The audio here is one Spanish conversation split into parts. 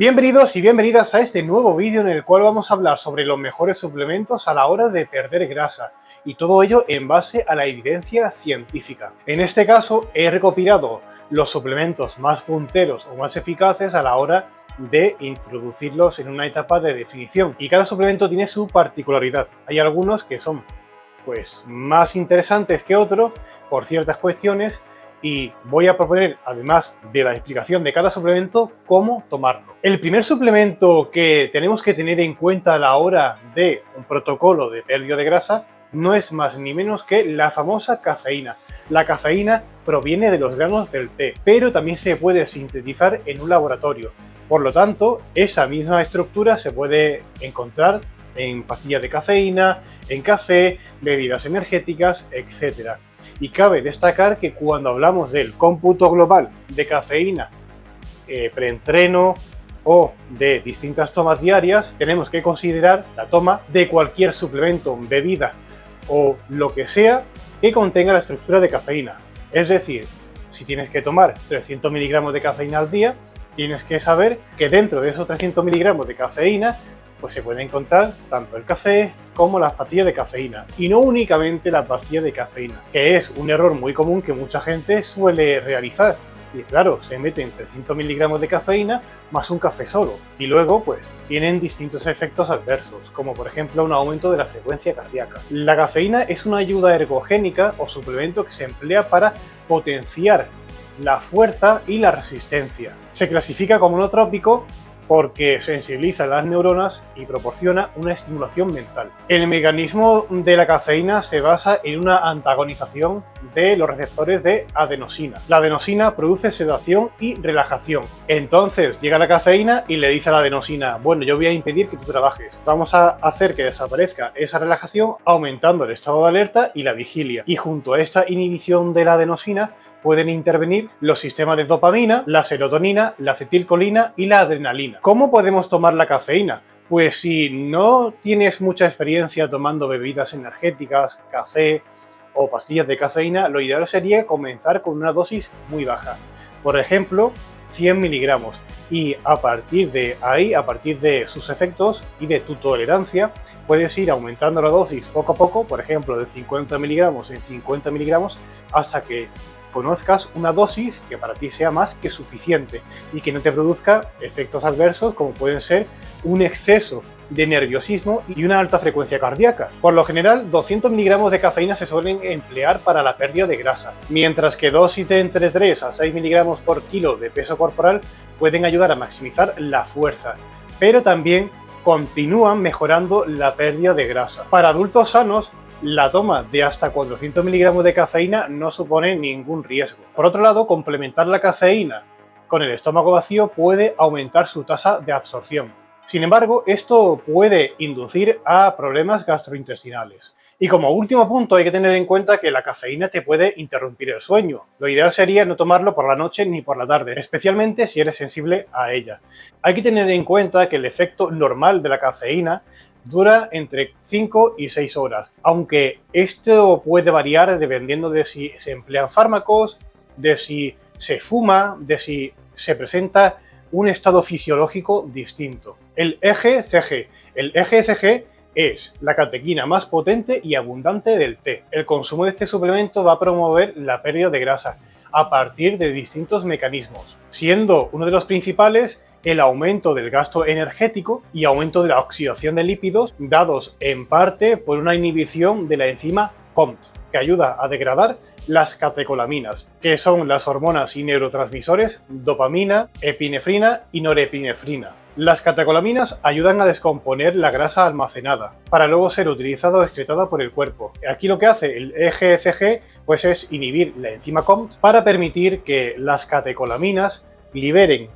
Bienvenidos y bienvenidas a este nuevo vídeo en el cual vamos a hablar sobre los mejores suplementos a la hora de perder grasa, y todo ello en base a la evidencia científica. En este caso he recopilado los suplementos más punteros o más eficaces a la hora de introducirlos en una etapa de definición, y cada suplemento tiene su particularidad. Hay algunos que son más interesantes que otros por ciertas cuestiones, y voy a proponer, además de la explicación de cada suplemento, cómo tomarlo. El primer suplemento que tenemos que tener en cuenta a la hora de un protocolo de pérdida de grasa no es más ni menos que la famosa cafeína. La cafeína proviene de los granos del té, pero también se puede sintetizar en un laboratorio. Por lo tanto, esa misma estructura se puede encontrar en pastillas de cafeína, en café, bebidas energéticas, etc. Y cabe destacar que cuando hablamos del cómputo global de cafeína preentreno o de distintas tomas diarias, tenemos que considerar la toma de cualquier suplemento, bebida o lo que sea que contenga la estructura de cafeína. Es decir, si tienes que tomar 300 miligramos de cafeína al día, tienes que saber que dentro de esos 300 miligramos de cafeína se puede encontrar tanto el café como las pastillas de cafeína, y no únicamente la pastilla de cafeína, que es un error muy común que mucha gente suele realizar. Y claro, se meten 300 miligramos de cafeína más un café solo, y luego tienen distintos efectos adversos, como por ejemplo un aumento de la frecuencia cardíaca. La cafeína es una ayuda ergogénica o suplemento que se emplea para potenciar la fuerza y la resistencia. Se clasifica como nootrópico porque sensibiliza las neuronas y proporciona una estimulación mental. El mecanismo de la cafeína se basa en una antagonización de los receptores de adenosina. La adenosina produce sedación y relajación. Entonces llega la cafeína y le dice a la adenosina: bueno, yo voy a impedir que tú trabajes. Vamos a hacer que desaparezca esa relajación, aumentando el estado de alerta y la vigilia. Y junto a esta inhibición de la adenosina pueden intervenir los sistemas de dopamina, la serotonina, la acetilcolina y la adrenalina. ¿Cómo podemos tomar la cafeína? Pues si no tienes mucha experiencia tomando bebidas energéticas, café o pastillas de cafeína, lo ideal sería comenzar con una dosis muy baja. Por ejemplo, 100 miligramos. Y a partir de ahí, a partir de sus efectos y de tu tolerancia, puedes ir aumentando la dosis poco a poco, por ejemplo, de 50 miligramos en 50 miligramos, hasta que conozcas una dosis que para ti sea más que suficiente y que no te produzca efectos adversos como pueden ser un exceso de nerviosismo y una alta frecuencia cardíaca. Por lo general, 200 miligramos de cafeína se suelen emplear para la pérdida de grasa, mientras que dosis de entre 3 a 6 miligramos por kilo de peso corporal pueden ayudar a maximizar la fuerza, pero también continúan mejorando la pérdida de grasa. Para adultos sanos, la toma de hasta 400 miligramos de cafeína no supone ningún riesgo. Por otro lado, complementar la cafeína con el estómago vacío puede aumentar su tasa de absorción. Sin embargo, esto puede inducir a problemas gastrointestinales. Y como último punto, hay que tener en cuenta que la cafeína te puede interrumpir el sueño. Lo ideal sería no tomarlo por la noche ni por la tarde, especialmente si eres sensible a ella. Hay que tener en cuenta que el efecto normal de la cafeína dura entre 5 y 6 horas, aunque esto puede variar dependiendo de si se emplean fármacos, de si se fuma, de si se presenta un estado fisiológico distinto. El EGCG. El EGCG es la catequina más potente y abundante del té. El consumo de este suplemento va a promover la pérdida de grasa a partir de distintos mecanismos, siendo uno de los principales el aumento del gasto energético y aumento de la oxidación de lípidos, dados en parte por una inhibición de la enzima COMT, que ayuda a degradar las catecolaminas, que son las hormonas y neurotransmisores dopamina, epinefrina y norepinefrina. Las catecolaminas ayudan a descomponer la grasa almacenada, para luego ser utilizada o excretada por el cuerpo. Aquí lo que hace el EGCG es inhibir la enzima COMT para permitir que las catecolaminas liberen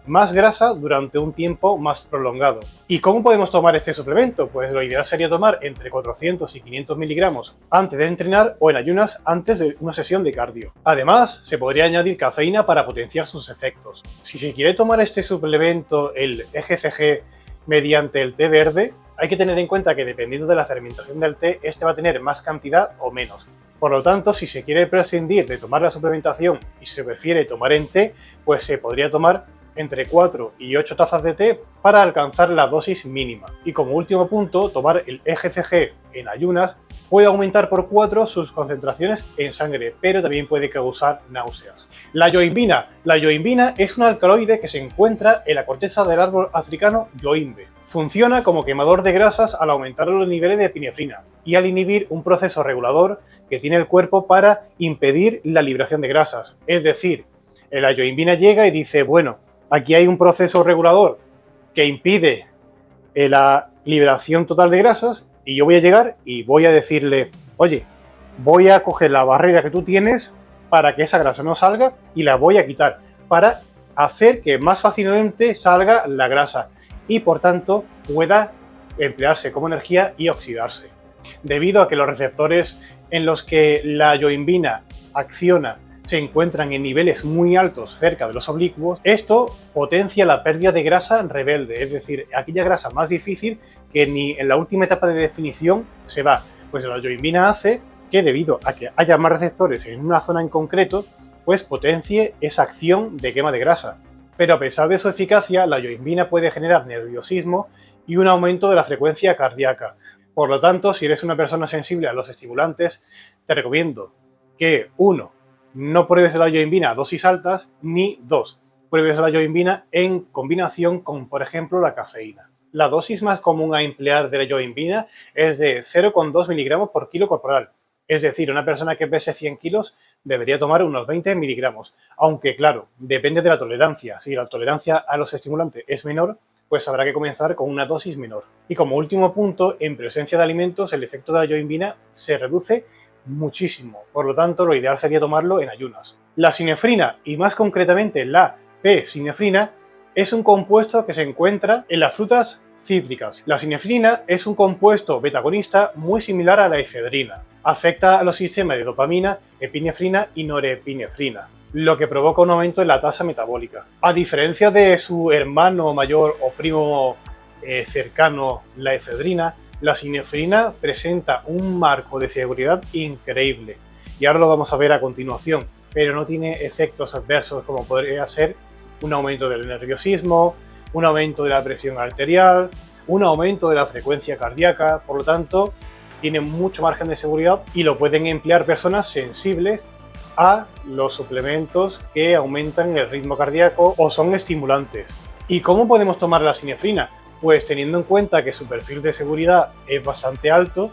más grasa durante un tiempo más prolongado. ¿Y cómo podemos tomar este suplemento? Pues lo ideal sería tomar entre 400 y 500 miligramos antes de entrenar o en ayunas antes de una sesión de cardio. Además, se podría añadir cafeína para potenciar sus efectos. Si se quiere tomar este suplemento, el EGCG, mediante el té verde, hay que tener en cuenta que dependiendo de la fermentación del té, este va a tener más cantidad o menos. Por lo tanto, si se quiere prescindir de tomar la suplementación y se prefiere tomar en té, pues se podría tomar entre 4 y 8 tazas de té para alcanzar la dosis mínima. Y como último punto, tomar el EGCG en ayunas puede aumentar por 4 sus concentraciones en sangre, pero también puede causar náuseas. La yohimbina. La yohimbina es un alcaloide que se encuentra en la corteza del árbol africano yohimbe. Funciona como quemador de grasas al aumentar los niveles de epinefrina y al inhibir un proceso regulador que tiene el cuerpo para impedir la liberación de grasas. Es decir, la yohimbina llega y dice, bueno, aquí hay un proceso regulador que impide la liberación total de grasas y yo voy a llegar y voy a decirle, oye, voy a coger la barrera que tú tienes para que esa grasa no salga y la voy a quitar para hacer que más fácilmente salga la grasa y por tanto pueda emplearse como energía y oxidarse. Debido a que los receptores en los que la yohimbina acciona se encuentran en niveles muy altos cerca de los oblicuos, esto potencia la pérdida de grasa rebelde, es decir, aquella grasa más difícil que ni en la última etapa de definición se va. Pues la yohimbina hace que debido a que haya más receptores en una zona en concreto, pues potencie esa acción de quema de grasa. Pero a pesar de su eficacia, la yohimbina puede generar nerviosismo y un aumento de la frecuencia cardíaca. Por lo tanto, si eres una persona sensible a los estimulantes, te recomiendo que 1. No pruebes la yohimbina a dosis altas, ni 2. Pruebes la yohimbina en combinación con, por ejemplo, la cafeína. La dosis más común a emplear de la yohimbina es de 0,2 miligramos por kilo corporal. Es decir, una persona que pese 100 kilos debería tomar unos 20 miligramos. Aunque, claro, depende de la tolerancia. Si la tolerancia a los estimulantes es menor, pues habrá que comenzar con una dosis menor. Y como último punto, en presencia de alimentos, el efecto de la yohimbina se reduce muchísimo. Por lo tanto, lo ideal sería tomarlo en ayunas. La sinefrina, y más concretamente la P-sinefrina, es un compuesto que se encuentra en las frutas cítricas. La sinefrina es un compuesto betagonista muy similar a la efedrina. Afecta a los sistemas de dopamina, epinefrina y norepinefrina, lo que provoca un aumento en la tasa metabólica. A diferencia de su hermano mayor o primo cercano, la efedrina, la sinefrina presenta un marco de seguridad increíble. Y ahora lo vamos a ver a continuación, pero no tiene efectos adversos como podría ser un aumento del nerviosismo, un aumento de la presión arterial, un aumento de la frecuencia cardíaca. Por lo tanto, tiene mucho margen de seguridad y lo pueden emplear personas sensibles a los suplementos que aumentan el ritmo cardíaco o son estimulantes. ¿Y cómo podemos tomar la sinefrina? Pues teniendo en cuenta que su perfil de seguridad es bastante alto,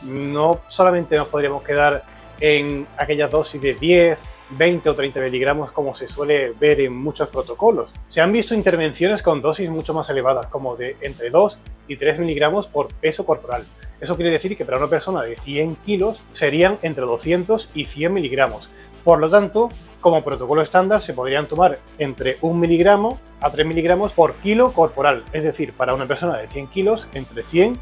no solamente nos podríamos quedar en aquellas dosis de 10, 20 o 30 miligramos como se suele ver en muchos protocolos. Se han visto intervenciones con dosis mucho más elevadas, como de entre 2 y 3 miligramos por peso corporal. Eso quiere decir que para una persona de 100 kilos serían entre 200 y 100 miligramos. Por lo tanto, como protocolo estándar se podrían tomar entre 1 miligramo a 3 miligramos por kilo corporal. Es decir, para una persona de 100 kilos, entre 100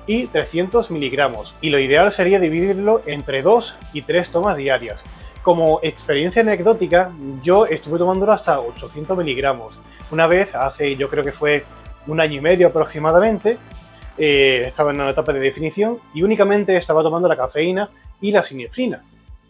y 300 miligramos. Y lo ideal sería dividirlo entre 2 y 3 tomas diarias. Como experiencia anecdótica, yo estuve tomándolo hasta 800 miligramos. Una vez, hace yo creo que fue 1 año y medio aproximadamente, estaba en una etapa de definición y únicamente estaba tomando la cafeína y la sinefrina.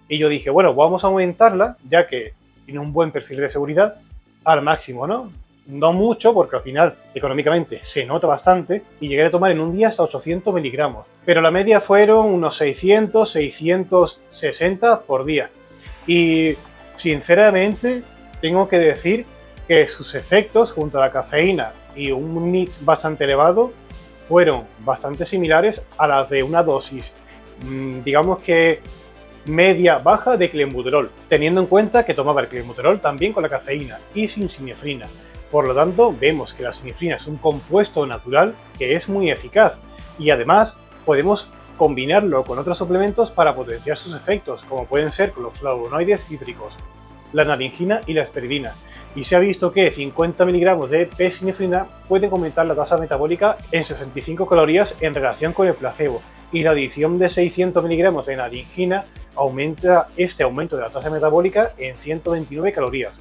Y yo dije, bueno, vamos a aumentarla, ya que tiene un buen perfil de seguridad, al máximo, ¿no? No mucho, porque al final, económicamente, se nota bastante, y llegué a tomar en un día hasta 800 miligramos. Pero la media fueron unos 600, 660 por día. Y, sinceramente, tengo que decir que sus efectos, junto a la cafeína y un NIT bastante elevado, fueron bastante similares a las de una dosis, digamos que media-baja de clenbuterol, teniendo en cuenta que tomaba el clenbuterol también con la cafeína y sin sinefrina. Por lo tanto, vemos que la sinefrina es un compuesto natural que es muy eficaz y además podemos combinarlo con otros suplementos para potenciar sus efectos, como pueden ser con los flavonoides cítricos, la naringina y la esperidina. Y se ha visto que 50 miligramos de P-sinefrina pueden aumentar la tasa metabólica en 65 calorías en relación con el placebo, y la adición de 600 miligramos de naringina aumenta este aumento de la tasa metabólica en 129 calorías.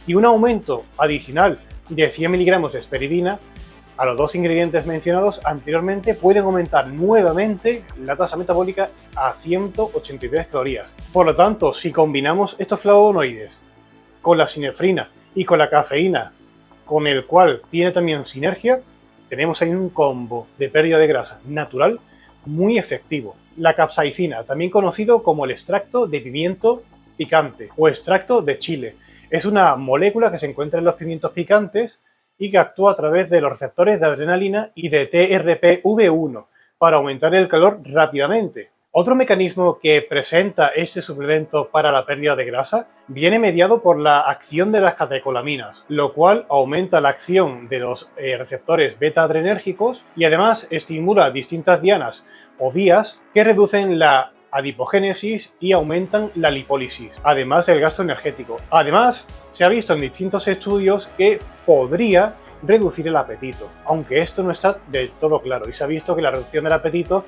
Y un aumento adicional de 100 miligramos de esperidina a los dos ingredientes mencionados anteriormente pueden aumentar nuevamente la tasa metabólica a 183 calorías. Por lo tanto, si combinamos estos flavonoides con la sinefrina y con la cafeína con el cual tiene también sinergia, tenemos ahí un combo de pérdida de grasa natural muy efectivo. La capsaicina, también conocido como el extracto de pimiento picante o extracto de chile, es una molécula que se encuentra en los pimientos picantes y que actúa a través de los receptores de adrenalina y de TRPV1 para aumentar el calor rápidamente. Otro mecanismo que presenta este suplemento para la pérdida de grasa viene mediado por la acción de las catecolaminas, lo cual aumenta la acción de los receptores beta-adrenérgicos y además estimula distintas dianas o vías que reducen la adipogénesis y aumentan la lipólisis, además del gasto energético. Además, se ha visto en distintos estudios que podría reducir el apetito, aunque esto no está del todo claro y se ha visto que la reducción del apetito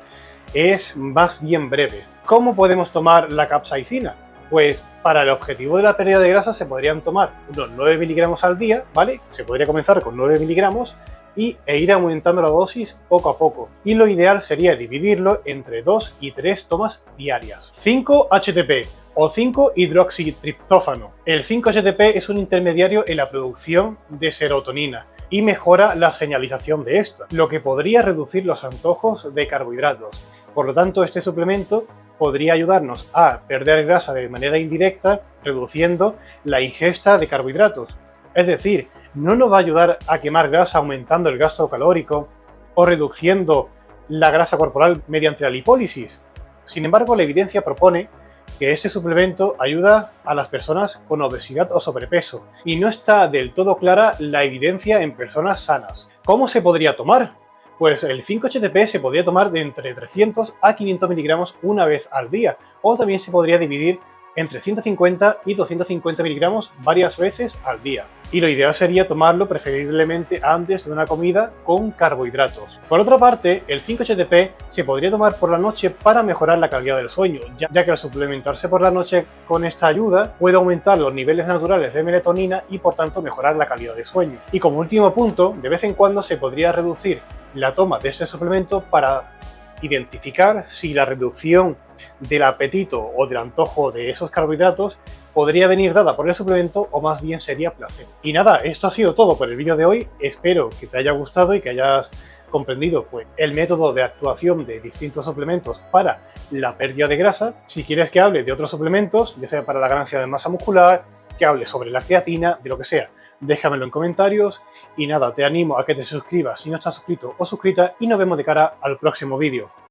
es más bien breve. ¿Cómo podemos tomar la capsaicina? Pues para el objetivo de la pérdida de grasa se podrían tomar unos 9 miligramos al día, ¿vale? Se podría comenzar con 9 miligramos e ir aumentando la dosis poco a poco. Y lo ideal sería dividirlo entre 2 y 3 tomas diarias. 5-HTP o 5-hidroxitriptófano. El 5-HTP es un intermediario en la producción de serotonina y mejora la señalización de esta, lo que podría reducir los antojos de carbohidratos. Por lo tanto, este suplemento podría ayudarnos a perder grasa de manera indirecta, reduciendo la ingesta de carbohidratos. Es decir, no nos va a ayudar a quemar grasa aumentando el gasto calórico o reduciendo la grasa corporal mediante la lipólisis. Sin embargo, la evidencia propone que este suplemento ayuda a las personas con obesidad o sobrepeso y no está del todo clara la evidencia en personas sanas. ¿Cómo se podría tomar? Pues el 5-HTP se podría tomar de entre 300 a 500 miligramos una vez al día, o también se podría dividir entre 150 y 250 miligramos varias veces al día. Y lo ideal sería tomarlo preferiblemente antes de una comida con carbohidratos. Por otra parte, el 5-HTP se podría tomar por la noche para mejorar la calidad del sueño, ya que al suplementarse por la noche con esta ayuda puede aumentar los niveles naturales de melatonina y por tanto mejorar la calidad de sueño. Y como último punto, de vez en cuando se podría reducir la toma de este suplemento para identificar si la reducción del apetito o del antojo de esos carbohidratos podría venir dada por el suplemento o más bien sería placebo. Y nada, esto ha sido todo por el vídeo de hoy. Espero que te haya gustado y que hayas comprendido pues, el método de actuación de distintos suplementos para la pérdida de grasa. Si quieres que hable de otros suplementos, ya sea para la ganancia de masa muscular, que hable sobre la creatina, de lo que sea, déjamelo en comentarios y nada, te animo a que te suscribas si no estás suscrito o suscrita y nos vemos de cara al próximo vídeo.